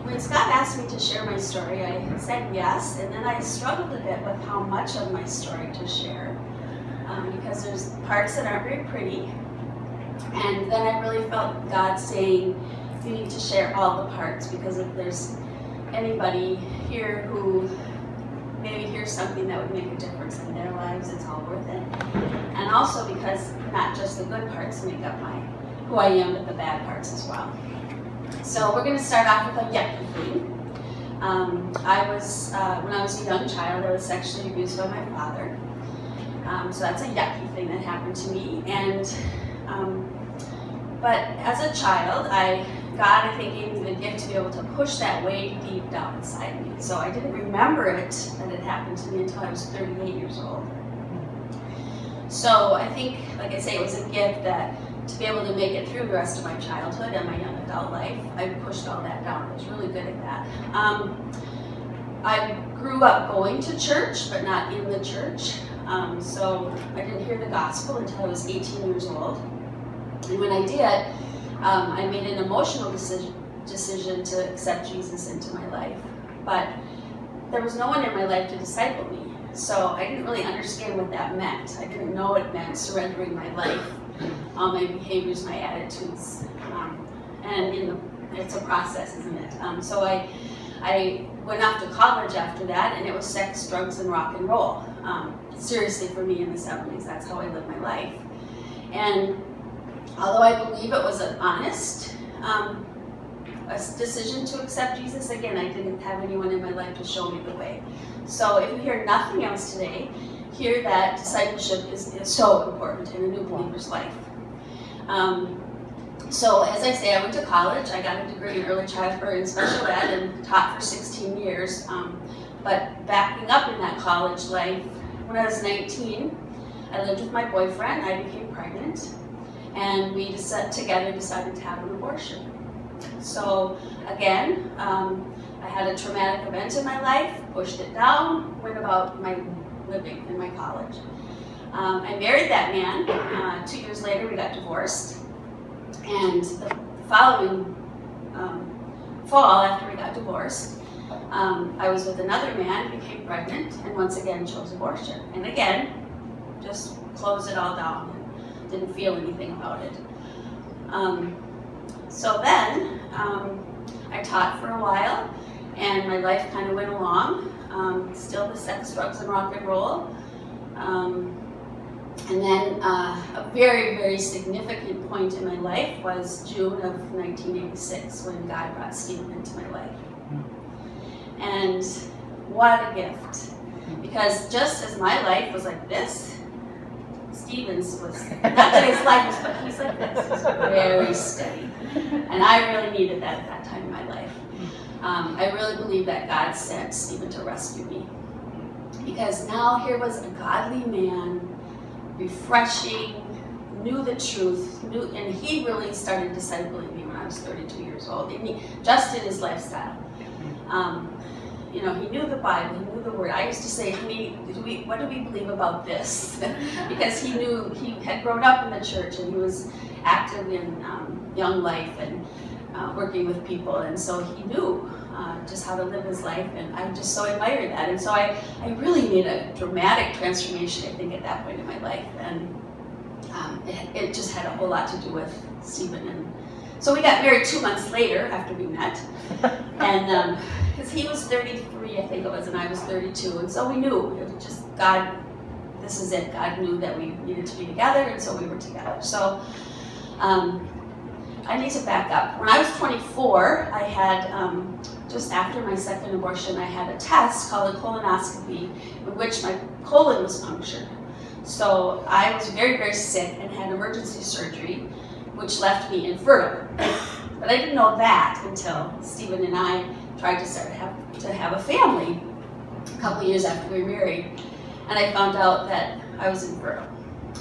When Scott asked me to share my story, I said yes, and then I struggled a bit with how much of my story to share, because there's parts that aren't very pretty, and then I really felt God saying, you need to share all the parts, because if there's anybody here who maybe hears something that would make a difference in their lives, it's all worth it. And also because not just the good parts make up who I am, but the bad parts as well. So we're going to start off with a yucky thing. When I was a young child, I was sexually abused by my father. So that's a yucky thing that happened to me. And but as a child, God, I think, gave me the gift to be able to push that way deep down inside me. So I didn't remember that it happened to me until I was 38 years old. So I think, like I say, it was a gift that to be able to make it through the rest of my childhood and my young adult life, I pushed all that down. I was really good at that. I grew up going to church, but not in the church. So I didn't hear the gospel until I was 18 years old. And when I did, I made an emotional decision to accept Jesus into my life. But there was no one in my life to disciple me. So I didn't really understand what that meant. I didn't know it meant surrendering my life, all my behaviors, my attitudes. And it's a process, isn't it? So I went off to college after that, and it was sex, drugs, and rock and roll. Seriously, for me in the 70s, that's how I lived my life. And although I believe it was an honest a decision to accept Jesus, again, I didn't have anyone in my life to show me the way. So if you hear nothing else today, hear that discipleship is so important in a new believer's life. So as I say, I went to college. I got a degree in early childhood and special ed and taught for 16 years. But backing up in that college life, when I was 19, I lived with my boyfriend. I became pregnant. And we decided to have an abortion. So again, I had a traumatic event in my life, pushed it down, went about my living in my college. I married that man. 2 years later, we got divorced. And the following fall, after we got divorced, I was with another man, became pregnant, and once again chose abortion. And again, just closed it all down. Didn't feel anything about it. So then I taught for a while, and my life kind of went along. Still the sex, drugs, and rock and roll. And then a very, very significant point in my life was June of 1986 when God brought Stephen into my life. And what a gift. Because just as my life was like this, Stephen's was, not that his life was, but he's like this. He's very steady. And I really needed that at that time in my life. I really believe that God sent Stephen to rescue me. Because now here was a godly man, refreshing, knew the truth, and he really started discipling me when I was 32 years old. And just in his lifestyle. He knew the Bible, he knew the Word. I used to say, honey, what do we believe about this? Because he knew, he had grown up in the church and he was active in young life and working with people. And so he knew just how to live his life, and I just so admired that. And so I really made a dramatic transformation, I think, at that point in my life. And it just had a whole lot to do with Stephen. And so we got married 2 months later after we met. And because he was 33, I think it was, and I was 32. And so we knew, it was just God, this is it. God knew that we needed to be together, and so we were together. So I need to back up. When I was 24, I had, just after my second abortion, I had a test called a colonoscopy in which my colon was punctured. So I was very, very sick and had emergency surgery, which left me infertile. But I didn't know that until Stephen and I tried to have a family a couple years after we were married. And I found out that I was infertile.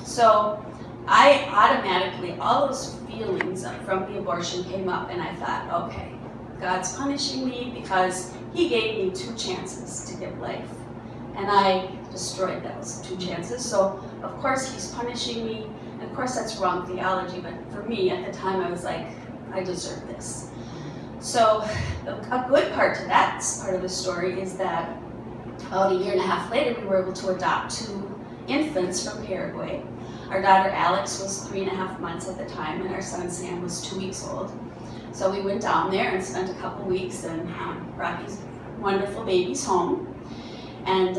So I automatically, all those feelings from the abortion came up, and I thought, okay, God's punishing me because he gave me 2 chances to give life. And I destroyed those 2 chances. So of course he's punishing me. And of course that's wrong theology, but for me at the time I was like, I deserve this. So a good part to that part of the story is that about a year and a half later, we were able to adopt 2 infants from Paraguay. Our daughter Alex was 3.5 months at the time, and our son Sam was 2 weeks old. So we went down there and spent a couple weeks and brought these wonderful babies home. And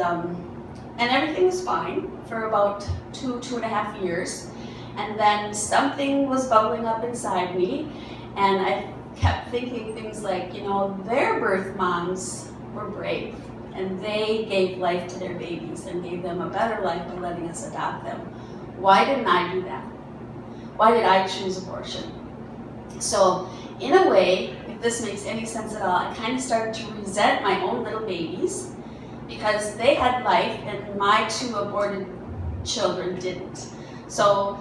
everything was fine for about 2.5 years. And then something was bubbling up inside me, and I kept thinking things like, their birth moms were brave, and they gave life to their babies and gave them a better life by letting us adopt them. Why didn't I do that? Why did I choose abortion? So in a way, if this makes any sense at all, I kind of started to resent my own little babies because they had life and my 2 aborted children didn't. So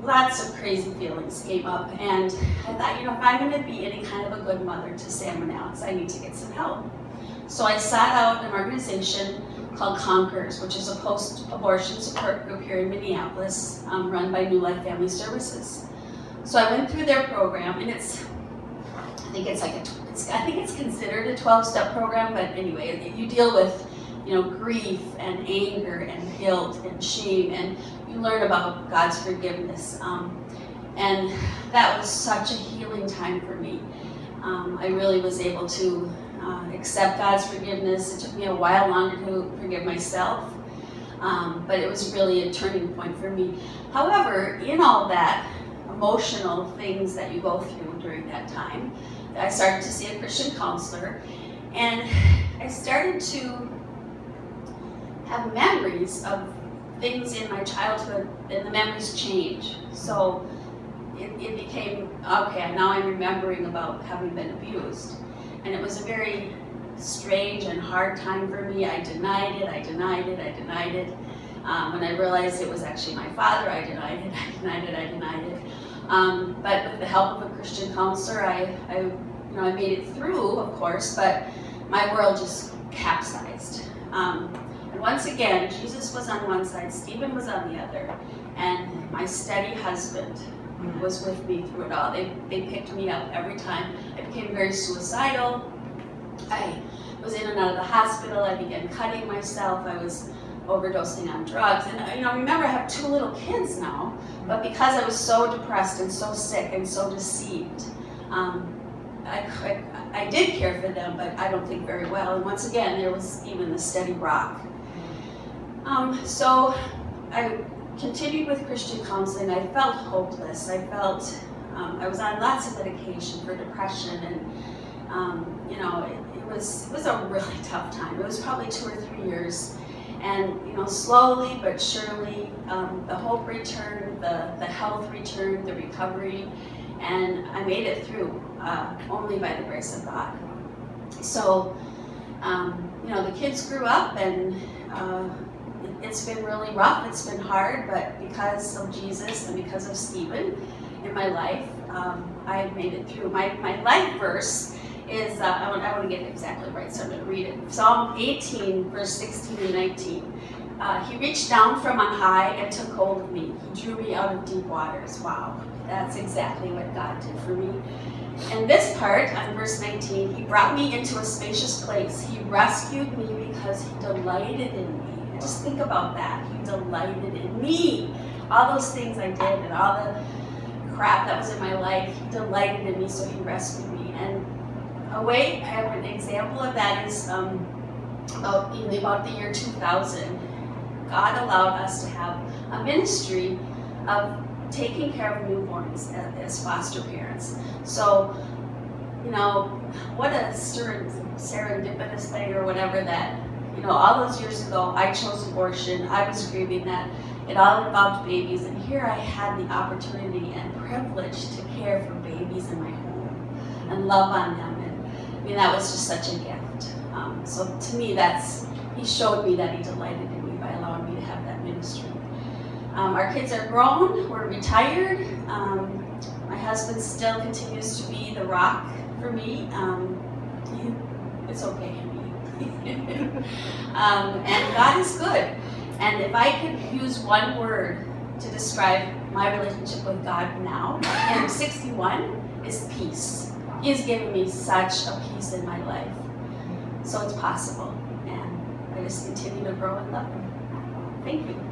lots of crazy feelings came up, and I thought, if I'm going to be any kind of a good mother to Sam and Alex, I need to get some help. So I sought out an organization called Conquers, which is a post-abortion support group here in Minneapolis, run by New Life Family Services. So I went through their program, and I think it's considered a 12-step program, but anyway, you deal with grief and anger and guilt and shame, and you learn about God's forgiveness. And that was such a healing time for me. I really was able to accept God's forgiveness. It took me a while longer to forgive myself, but it was really a turning point for me. However, in all that emotional things that you go through during that time, I started to see a Christian counselor, and I started to have memories of things in my childhood, and the memories change. So it became, okay, now I'm remembering about having been abused. And it was a very strange and hard time for me. I denied it. When I realized it was actually my father, I denied it. But with the help of a Christian counselor, I made it through, of course, but my world just capsized. And once again, Jesus was on one side, Stephen was on the other, and my steady husband was with me through it all. They picked me up every time. I became very suicidal. I was in and out of the hospital. I began cutting myself. I was overdosing on drugs. And remember, I have 2 little kids now, but because I was so depressed and so sick and so deceived, I did care for them, but I don't think very well. And once again, there was even the steady rock. So I continued with Christian counseling. I felt hopeless. I felt I was on lots of medication for depression, and it was a really tough time. It was probably 2 or 3 years, and slowly but surely the hope returned, the health returned, the recovery, and I made it through only by the grace of God. So the kids grew up, and it's been really rough, it's been hard, but because of Jesus and because of Stephen in my life, I made it through. My life verse is, I want to get it exactly right, so I'm going to read it. Psalm 18, verse 16 and 19. He reached down from on high and took hold of me. He drew me out of deep waters. Wow, that's exactly what God did for me. And this part, on verse 19, he brought me into a spacious place. He rescued me because he delighted in me. Just think about that. He delighted in me. All those things I did and all the crap that was in my life, he delighted in me, so he rescued me. And I have an example of that is about the year 2000. God allowed us to have a ministry of taking care of newborns as foster parents. So, what a serendipitous thing or whatever that, all those years ago, I chose abortion. I was grieving that. It all involved babies, and here I had the opportunity and privilege to care for babies in my home and love on them. And that was just such a gift. So to me, he showed me that he delighted in me by allowing me to have that ministry. Our kids are grown, we're retired. My husband still continues to be the rock for me. It's okay, and God is good. And if I could use one word to describe my relationship with God now, and 61, is peace. He's given me such a peace in my life. So it's possible. And I just continue to grow and love him. Thank you.